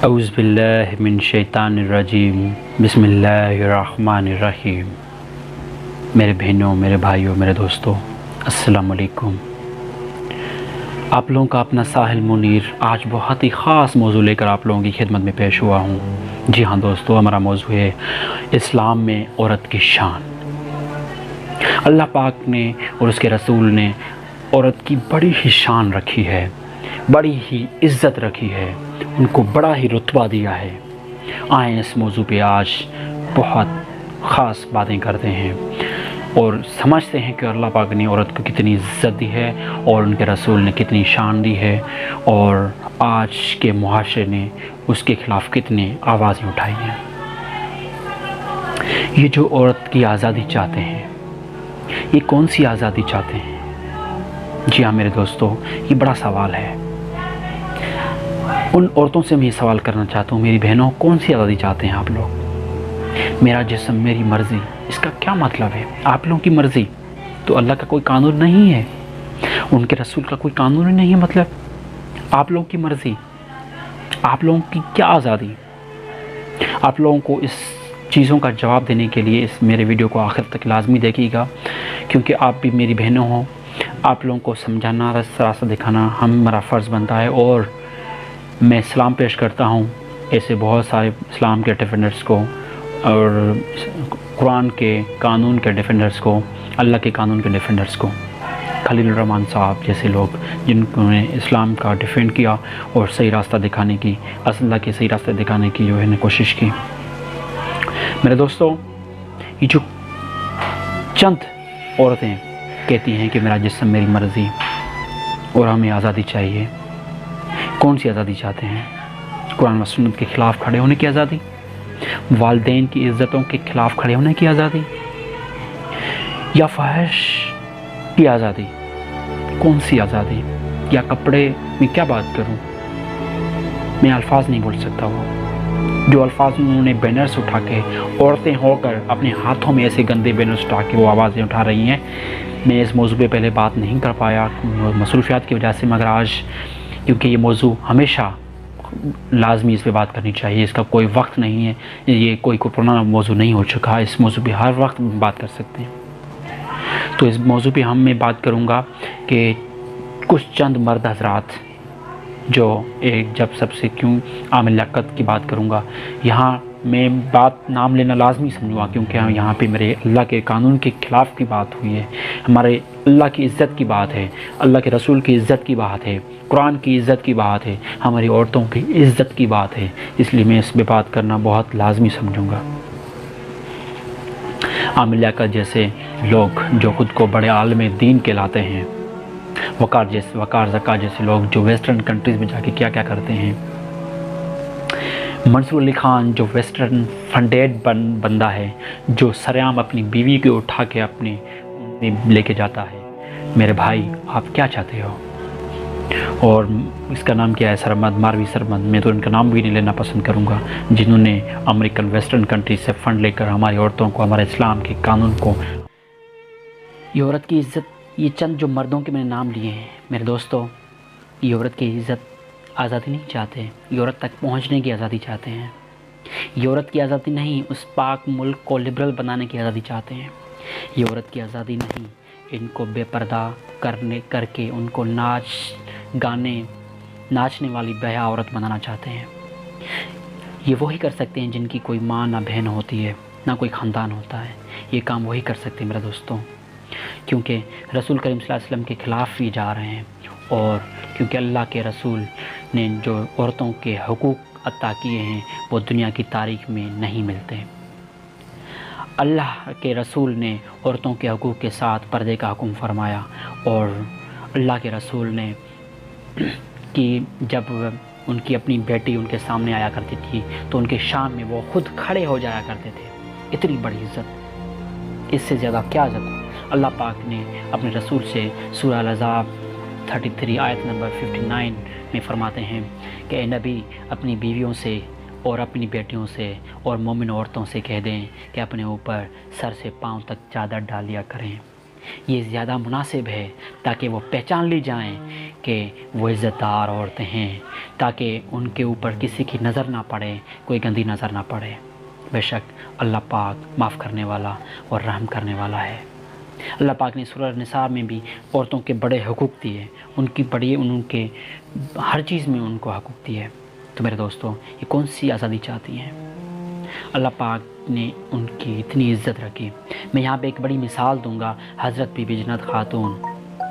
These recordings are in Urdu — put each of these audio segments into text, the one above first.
اعوذ باللہ من شیطان الرجیم بسم اللہ الرحمن الرحیم۔ میرے بہنوں، میرے بھائیوں، میرے دوستوں، السلام علیکم۔ آپ لوگوں کا اپنا ساحل منیر آج بہت ہی خاص موضوع لے کر آپ لوگوں کی خدمت میں پیش ہوا ہوں۔ جی ہاں دوستو، ہمارا موضوع ہے اسلام میں عورت کی شان۔ اللہ پاک نے اور اس کے رسول نے عورت کی بڑی ہی شان رکھی ہے، بڑی ہی عزت رکھی ہے، ان کو بڑا ہی رتبہ دیا ہے۔ آئیں اس موضوع پہ آج بہت خاص باتیں کرتے ہیں اور سمجھتے ہیں کہ اللہ پاک نے عورت کو کتنی عزت دی ہے اور ان کے رسول نے کتنی شان دی ہے، اور آج کے معاشرے نے اس کے خلاف کتنے آوازیں اٹھائی ہیں۔ یہ جو عورت کی آزادی چاہتے ہیں، یہ کون سی آزادی چاہتے ہیں؟ جی ہاں میرے دوستو، یہ بڑا سوال ہے۔ ان عورتوں سے میں یہ سوال کرنا چاہتا ہوں، میری بہنوں، کون سی آزادی چاہتے ہیں آپ لوگ؟ میرا جسم میری مرضی، اس کا کیا مطلب ہے؟ آپ لوگوں کی مرضی تو اللہ کا کوئی قانون نہیں ہے، ان کے رسول کا کوئی قانون نہیں ہے۔ مطلب آپ لوگوں کی مرضی، آپ لوگوں کی کیا آزادی؟ آپ لوگوں کو اس چیزوں کا جواب دینے کے لیے اس میرے ویڈیو کو آخر تک لازمی دیکھیے گا، کیونکہ آپ بھی میری بہنوں ہوں۔ آپ لوگوں کو سمجھانا، راستہ دکھانا ہمارا فرض بنتا ہے، اور میں سلام پیش کرتا ہوں ایسے بہت سارے اسلام کے ڈیفینڈرز کو اور قرآن کے قانون کے ڈیفینڈرز کو، اللہ کے قانون کے ڈیفینڈرز کو، خلیل الرحمن صاحب جیسے لوگ جن نے اسلام کا ڈیفینڈ کیا اور صحیح راستہ دکھانے کی، اللہ کے صحیح راستہ دکھانے کی جو ہے نے کوشش کی۔ میرے دوستو، یہ جو چند عورتیں کہتی ہیں کہ میرا جسم میری مرضی اور ہمیں آزادی چاہیے، کون سی آزادی چاہتے ہیں؟ قرآن و سنت کے خلاف کھڑے ہونے کی آزادی، والدین کی عزتوں کے خلاف کھڑے ہونے کی آزادی، یا فحش کی آزادی؟ کون سی آزادی؟ یا کپڑے میں کیا بات کروں، میں الفاظ نہیں بول سکتا۔ وہ جو الفاظ انہوں نے بینرز اٹھا کے، عورتیں ہو کر اپنے ہاتھوں میں ایسے گندے بینرز اٹھا کے وہ آوازیں اٹھا رہی ہیں، میں اس موضوع پہ پہلے بات نہیں کر پایا مصروفیات کی وجہ سے، مگر آج کیونکہ یہ موضوع ہمیشہ لازمی اس پہ بات کرنی چاہیے، اس کا کوئی وقت نہیں ہے، یہ کوئی پرانا موضوع نہیں ہو چکا، اس موضوع پہ ہر وقت بات کر سکتے ہیں۔ تو اس موضوع پہ میں بات کروں گا کہ کچھ چند مرد حضرات جو جب سب سے کیوں عام لیاقت کی بات کروں گا، یہاں میں بات نام لینا لازمی سمجھوں گا، کیونکہ یہاں پہ میرے اللہ کے قانون کے خلاف کی بات ہوئی ہے، ہمارے اللہ کی عزت کی بات ہے، اللہ کے رسول کی عزت کی بات ہے، قرآن کی عزت کی بات ہے، ہماری عورتوں کی عزت کی بات ہے، اس لیے میں اس پہ بات کرنا بہت لازمی سمجھوں گا۔ عام لیاقت جیسے لوگ جو خود کو بڑے عالم دین کہلاتے ہیں، وقار زکا جیسے لوگ جو ویسٹرن کنٹریز میں جا کے کیا کیا کرتے ہیں، منصور علی خان جو ویسٹرن فنڈیڈ بندہ ہے، جو سرعام اپنی بیوی کو اٹھا کے اپنے لے کے جاتا ہے، میرے بھائی آپ کیا چاہتے ہو؟ اور اس کا نام کیا ہے؟ سرمد، ماروی سرمد، میں تو ان کا نام بھی نہیں لینا پسند کروں گا، جنہوں نے امریکن ویسٹرن کنٹری سے فنڈ لے کر ہماری عورتوں کو، ہمارے اسلام کے قانون کو، یہ عورت کی عزت، یہ چند جو مردوں کے میں نے نام لیے ہیں میرے دوستو، یہ عورت کی عزت آزادی نہیں چاہتے، یہ عورت تک پہنچنے کی آزادی چاہتے ہیں، یہ عورت کی آزادی نہیں، اس پاک ملک کو لبرل بنانے کی آزادی چاہتے ہیں، یہ عورت کی آزادی نہیں، ان کو بے پردہ کر کے ان کو ناچنے والی بیاہ عورت بنانا چاہتے ہیں۔ یہ وہی کر سکتے ہیں جن کی کوئی ماں نہ بہن ہوتی ہے، نہ کوئی خاندان ہوتا ہے، یہ کام وہی کر سکتے ہیں میرے دوستوں، کیونکہ رسول کریم صلی اللہ علیہ وسلم کے خلاف بھی جا رہے ہیں، اور کیونکہ اللہ کے رسول نے جو عورتوں کے حقوق عطا کیے ہیں وہ دنیا کی تاریخ میں نہیں ملتے۔ اللہ کے رسول نے عورتوں کے حقوق کے ساتھ پردے کا حکم فرمایا، اور اللہ کے رسول نے کہ جب ان کی اپنی بیٹی ان کے سامنے آیا کرتی تھی تو ان کے شام میں وہ خود کھڑے ہو جایا کرتے تھے۔ اتنی بڑی عزت، اس سے زیادہ کیا عزت اللہ پاک نے اپنے رسول سے سورہ الاحزاب 33 آیت نمبر 59 میں فرماتے ہیں کہ اے نبی، اپنی بیویوں سے اور اپنی بیٹیوں سے اور مومن عورتوں سے کہہ دیں کہ اپنے اوپر سر سے پاؤں تک چادر ڈال لیا کریں، یہ زیادہ مناسب ہے تاکہ وہ پہچان لی جائیں کہ وہ عزت دار عورتیں ہیں، تاکہ ان کے اوپر کسی کی نظر نہ پڑے، کوئی گندی نظر نہ پڑے۔ بے شک اللہ پاک معاف کرنے والا اور رحم کرنے والا ہے۔ اللہ پاک نے سورہ النساء میں بھی عورتوں کے بڑے حقوق دیے، ان کے ہر چیز میں ان کو حقوق دیے۔ تو میرے دوستو، یہ کون سی آزادی چاہتی ہیں؟ اللہ پاک نے ان کی اتنی عزت رکھی۔ میں یہاں پہ ایک بڑی مثال دوں گا، حضرت بی بی جنت خاتون۔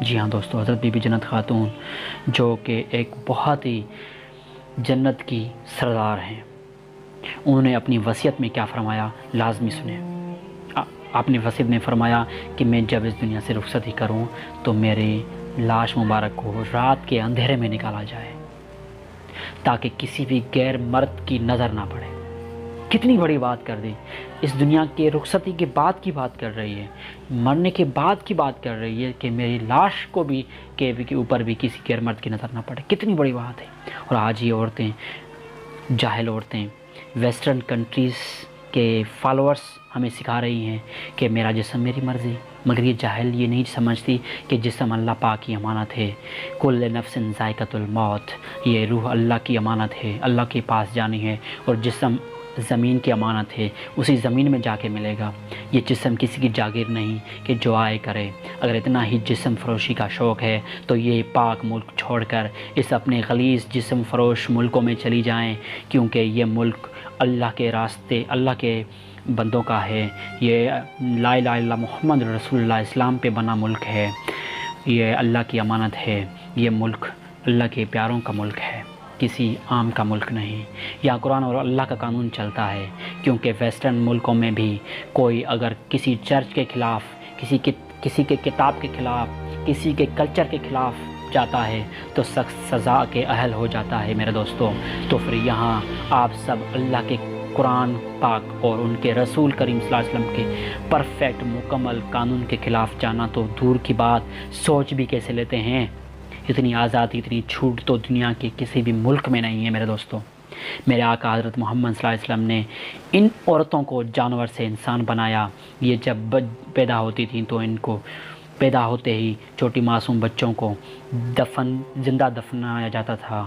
جی ہاں دوستو، حضرت بی بی جنت خاتون جو کہ ایک بہت ہی جنت کی سردار ہیں۔ انہوں نے اپنی وصیت میں کیا فرمایا، لازمی سنیں۔ آپ نے وصیت میں فرمایا کہ میں جب اس دنیا سے رخصتی کروں تو میری لاش مبارک کو رات کے اندھیرے میں نکالا جائے تاکہ کسی بھی غیر مرد کی نظر نہ پڑے۔ کتنی بڑی بات کر دی، اس دنیا کے رخصتی کے بعد کی بات کر رہی ہے، مرنے کے بعد کی بات کر رہی ہے کہ میری لاش کو بھی کے اوپر بھی کسی غیر مرد کی نظر نہ پڑے۔ کتنی بڑی بات ہے۔ اور آج یہ عورتیں، جاہل عورتیں، ویسٹرن کنٹریز کے فالورز ہمیں سکھا رہی ہیں کہ میرا جسم میری مرضی، مگر یہ جاہل یہ نہیں سمجھتی کہ جسم اللہ پاک کی امانت ہے۔ کل نفس ذائقۃ الموت، یہ روح اللہ کی امانت ہے، اللہ کے پاس جانی ہے، اور جسم زمین کی امانت ہے، اسی زمین میں جا کے ملے گا۔ یہ جسم کسی کی جاگیر نہیں کہ جو آئے کرے۔ اگر اتنا ہی جسم فروشی کا شوق ہے تو یہ پاک ملک چھوڑ کر اس اپنے غلیظ جسم فروش ملکوں میں چلی جائیں، کیونکہ یہ ملک اللہ کے راستے، اللہ کے بندوں کا ہے۔ یہ لا الہ الا اللہ محمد رسول اللہ اسلام پہ بنا ملک ہے، یہ اللہ کی امانت ہے۔ یہ ملک اللہ کے پیاروں کا ملک ہے، کسی عام کا ملک نہیں۔ یہاں قرآن اور اللہ کا قانون چلتا ہے، کیونکہ ویسٹرن ملکوں میں بھی کوئی اگر کسی چرچ کے خلاف، کسی کے کتاب کے خلاف، کسی کے کلچر کے خلاف جاتا ہے تو سخت سزا کے اہل ہو جاتا ہے میرے دوستوں۔ تو پھر یہاں آپ سب اللہ کے قرآن پاک اور ان کے رسول کریم صلی اللہ علیہ وسلم کے پرفیکٹ مکمل قانون کے خلاف جانا تو دور کی بات، سوچ بھی کیسے لیتے ہیں؟ اتنی آزادی، اتنی چھوٹ تو دنیا کے کسی بھی ملک میں نہیں ہے میرے دوستوں۔ میرے آقا حضرت محمد صلی اللہ علیہ وسلم نے ان عورتوں کو جانور سے انسان بنایا۔ یہ جب پیدا ہوتی تھیں تو ان کو پیدا ہوتے ہی چھوٹی معصوم بچوں کو زندہ دفنایا جاتا تھا۔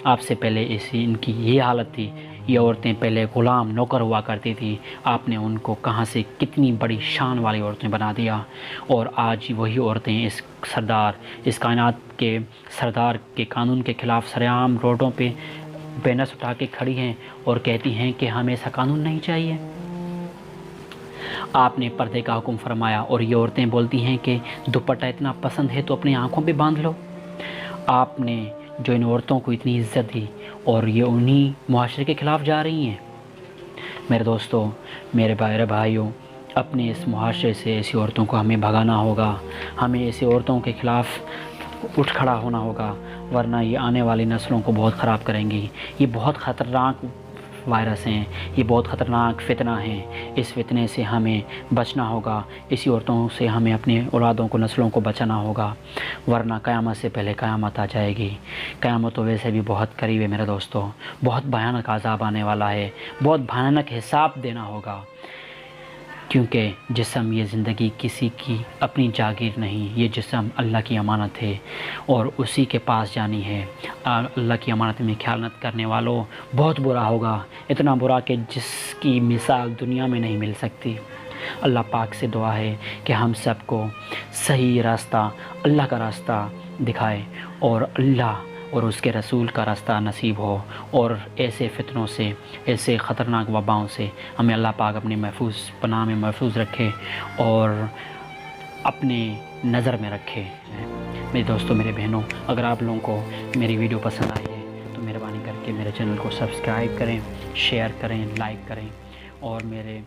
آپ سے پہلے ان کی یہ حالت تھی۔ یہ عورتیں پہلے غلام نوکر ہوا کرتی تھی، آپ نے ان کو کہاں سے کتنی بڑی شان والی عورتیں بنا دیا، اور آج وہی عورتیں اس کائنات کے سردار کے قانون کے خلاف سرعام روڈوں پہ بینرز اٹھا کے کھڑی ہیں اور کہتی ہیں کہ ہمیں ایسا قانون نہیں چاہیے۔ آپ نے پردے کا حکم فرمایا اور یہ عورتیں بولتی ہیں کہ دوپٹہ اتنا پسند ہے تو اپنی آنکھوں پہ باندھ لو۔ آپ نے جو ان عورتوں کو اتنی عزت دی اور یہ انہی معاشرے کے خلاف جا رہی ہیں۔ میرے دوستو، میرے بھائیوں، اپنے اس معاشرے سے ایسی عورتوں کو ہمیں بھگانا ہوگا، ہمیں ایسی عورتوں کے خلاف اٹھ کھڑا ہونا ہوگا، ورنہ یہ آنے والی نسلوں کو بہت خراب کریں گی۔ یہ بہت خطرناک وائرس ہیں، یہ بہت خطرناک فتنہ ہیں۔ اس فتنے سے ہمیں بچنا ہوگا، اسی عورتوں سے ہمیں اپنی اولادوں کو، نسلوں کو بچانا ہوگا، ورنہ قیامت سے پہلے قیامت آ جائے گی۔ قیامت تو ویسے بھی بہت قریب ہے میرے دوستو، بہت بھیانک عذاب آنے والا ہے، بہت بھیانک حساب دینا ہوگا، کیونکہ جسم، یہ زندگی کسی کی اپنی جاگیر نہیں، یہ جسم اللہ کی امانت ہے اور اسی کے پاس جانی ہے۔ اللہ کی امانت میں خیانت کرنے والوں بہت برا ہوگا، اتنا برا کہ جس کی مثال دنیا میں نہیں مل سکتی۔ اللہ پاک سے دعا ہے کہ ہم سب کو صحیح راستہ، اللہ کا راستہ دکھائے، اور اللہ اور اس کے رسول کا راستہ نصیب ہو، اور ایسے فتنوں سے، ایسے خطرناک وباؤں سے ہمیں اللہ پاک اپنے محفوظ پناہ میں محفوظ رکھے اور اپنے نظر میں رکھے۔ میرے دوستوں، میرے بہنوں، اگر آپ لوگوں کو میری ویڈیو پسند آئی ہے تو مہربانی کر کے میرے چینل کو سبسکرائب کریں، شیئر کریں، لائک کریں، اور میرے